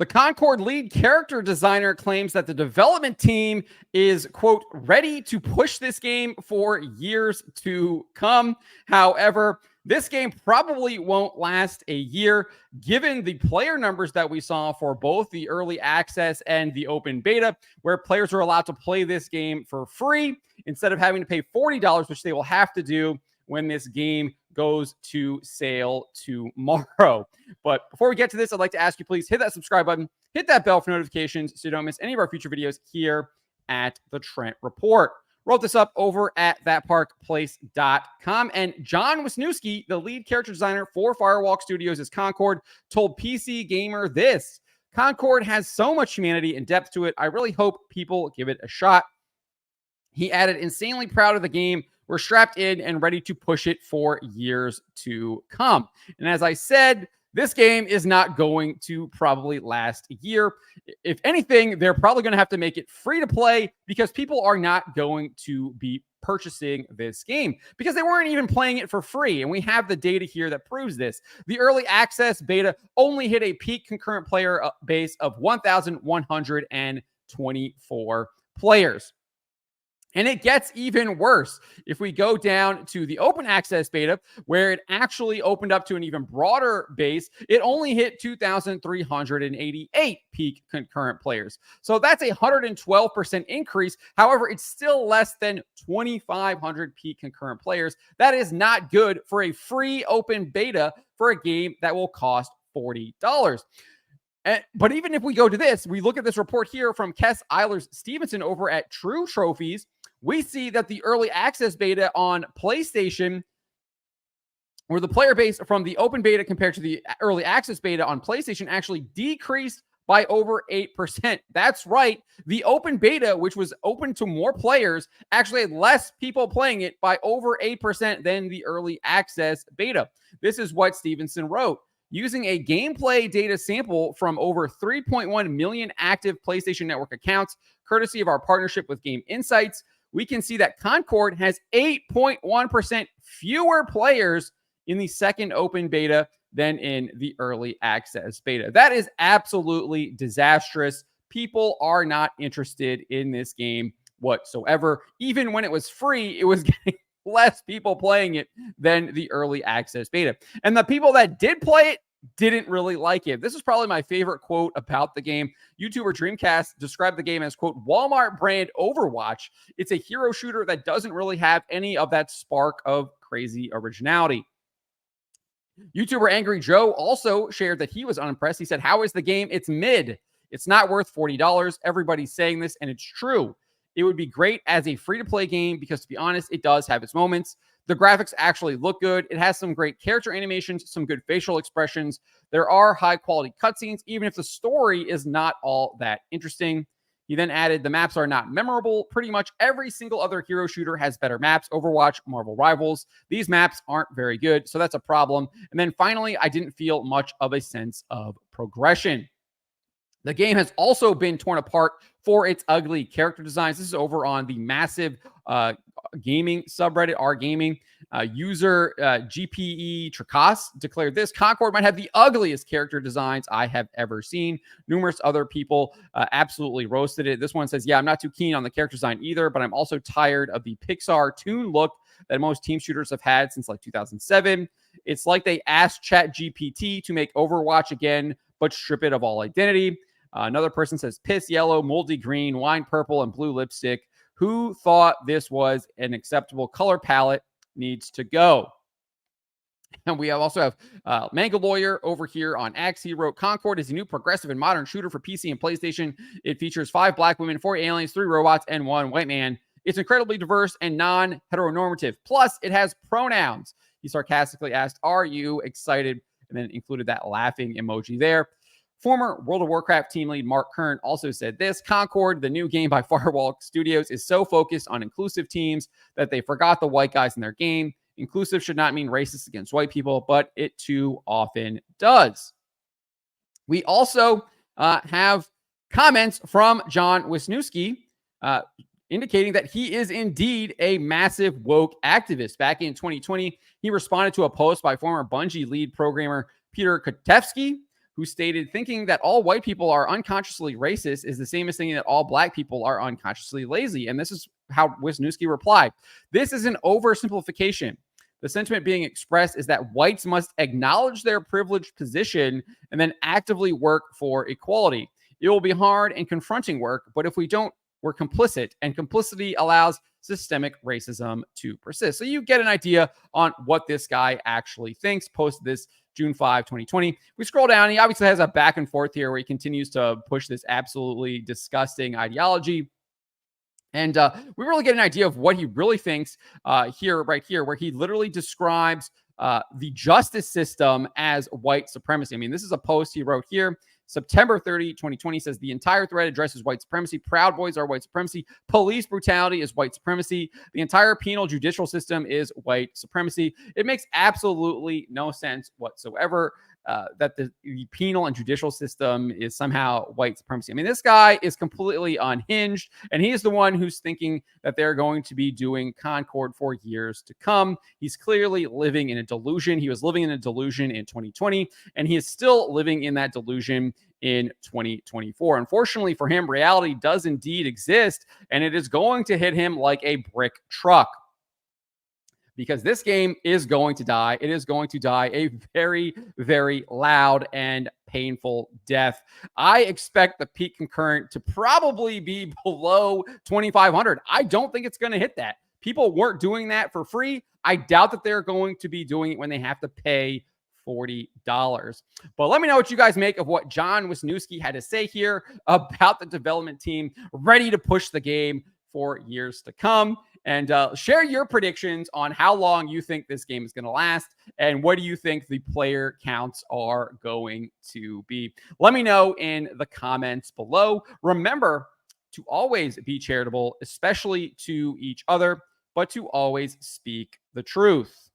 The Concord Lead Character Designer claims that the development team is, quote, ready to push this game for years to come. However, this game probably won't last a year, given the player numbers that we saw for both the early access and the open beta, where players are allowed to play this game for free instead of having to pay $40, which they will have to do when this game goes to sale tomorrow. But before we get to this, I'd like to ask you, please hit that subscribe button, hit that bell for notifications so you don't miss any of our future videos here at the Trent Report. Wrote this up over at thatparkplace.com. And John Wisniewski, the lead character designer for Firewalk Studios as Concord, told PC Gamer this: Concord has so much humanity and depth to it. I really hope people give it a shot. He added, insanely proud of the game. We're strapped in and ready to push it for years to come. And as I said, this game is not going to probably last a year. If anything, they're probably going to have to make it free to play because people are not going to be purchasing this game because they weren't even playing it for free. And we have the data here that proves this. The early access beta only hit a peak concurrent player base of 1,124 players. And it gets even worse. If we go down to the open access beta, where it actually opened up to an even broader base, it only hit 2,388 peak concurrent players. So that's a 112% increase. However, it's still less than 2,500 peak concurrent players. That is not good for a free open beta for a game that will cost $40. But even if we go to this, we look at this report here from Kess Eilers-Stevenson over at True Trophies, we see that the early access beta on PlayStation, or the player base from the open beta compared to the early access beta on PlayStation, actually decreased by over 8%. That's right. The open beta, which was open to more players, actually had less people playing it by over 8% than the early access beta. This is what Stevenson wrote. Using a gameplay data sample from over 3.1 million active PlayStation Network accounts, courtesy of our partnership with Game Insights, we can see that Concord has 8.1% fewer players in the second open beta than in the early access beta. That is absolutely disastrous. People are not interested in this game whatsoever. Even when it was free, it was getting less people playing it than the early access beta. And the people that did play it didn't really like it. This is probably my favorite quote about the game. YouTuber Dreamcast described the game as, quote, Walmart brand Overwatch. It's a hero shooter that doesn't really have any of that spark of crazy originality. YouTuber Angry Joe also shared that he was unimpressed. He said, how is the game? It's mid. It's not worth $40. Everybody's saying this, and it's true. It would be great as a free-to-play game because, to be honest, it does have its moments. The graphics actually look good. It has some great character animations, some good facial expressions. There are high-quality cutscenes, even if the story is not all that interesting. He then added, the maps are not memorable. Pretty much every single other hero shooter has better maps. Overwatch, Marvel Rivals. These maps aren't very good, so that's a problem. And then finally, I didn't feel much of a sense of progression. The game has also been torn apart for its ugly character designs. This is over on the massive gaming subreddit, R-Gaming. User GPE Tricas declared this: Concord might have the ugliest character designs I have ever seen. Numerous other people absolutely roasted it. This one says, yeah, I'm not too keen on the character design either, but I'm also tired of the Pixar toon look that most team shooters have had since like 2007. It's like they asked ChatGPT to make Overwatch again, but strip it of all identity. Another person says piss yellow, moldy green, wine purple, and blue lipstick. Who thought this was an acceptable color palette needs to go. And we also have Manga Lawyer over here on X. He wrote, Concord is a new progressive and modern shooter for PC and PlayStation. It features 5 black women, 4 aliens, 3 robots, and 1 white man. It's incredibly diverse and non-heteronormative. Plus, it has pronouns. He sarcastically asked, are you excited? And then included that laughing emoji there. Former World of Warcraft team lead Mark Kern also said this: Concord, the new game by Firewalk Studios, is so focused on inclusive teams that they forgot the white guys in their game. Inclusive should not mean racist against white people, but it too often does. We also have comments from John Wisniewski indicating that he is indeed a massive woke activist. Back in 2020, he responded to a post by former Bungie lead programmer Peter Kotevsky, who stated thinking that all white people are unconsciously racist is the same as thinking that all black people are unconsciously lazy. And this is how Wisniewski replied. This is an oversimplification. The sentiment being expressed is that whites must acknowledge their privileged position and then actively work for equality. It will be hard and confronting work, but if we don't, we're complicit, and complicity allows systemic racism to persist. So you get an idea on what this guy actually thinks. Posted this June 5, 2020. We scroll down. He obviously has a back and forth here where he continues to push this absolutely disgusting ideology. And we really get an idea of what he really thinks right here, where he literally describes the justice system as white supremacy. I mean, this is a post he wrote here. September 30, 2020 says the entire thread addresses white supremacy. Proud Boys are white supremacy. Police brutality is white supremacy. The entire penal judicial system is white supremacy. It makes absolutely no sense whatsoever that the penal and judicial system is somehow white supremacy. I mean, this guy is completely unhinged, and he is the one who's thinking that they're going to be doing Concord for years to come. He's clearly living in a delusion. He was living in a delusion in 2020, and he is still living in that delusion in 2024. Unfortunately for him, reality does indeed exist, and it is going to hit him like a brick truck. Because this game is going to die. It is going to die a very, very loud and painful death. I expect the peak concurrent to probably be below 2,500. I don't think it's going to hit that. People weren't doing that for free. I doubt that they're going to be doing it when they have to pay $40. But let me know what you guys make of what John Wisniewski had to say here about the development team ready to push the game for years to come. And share your predictions on how long you think this game is going to last and what do you think the player counts are going to be. Let me know in the comments below. Remember to always be charitable, especially to each other, but to always speak the truth.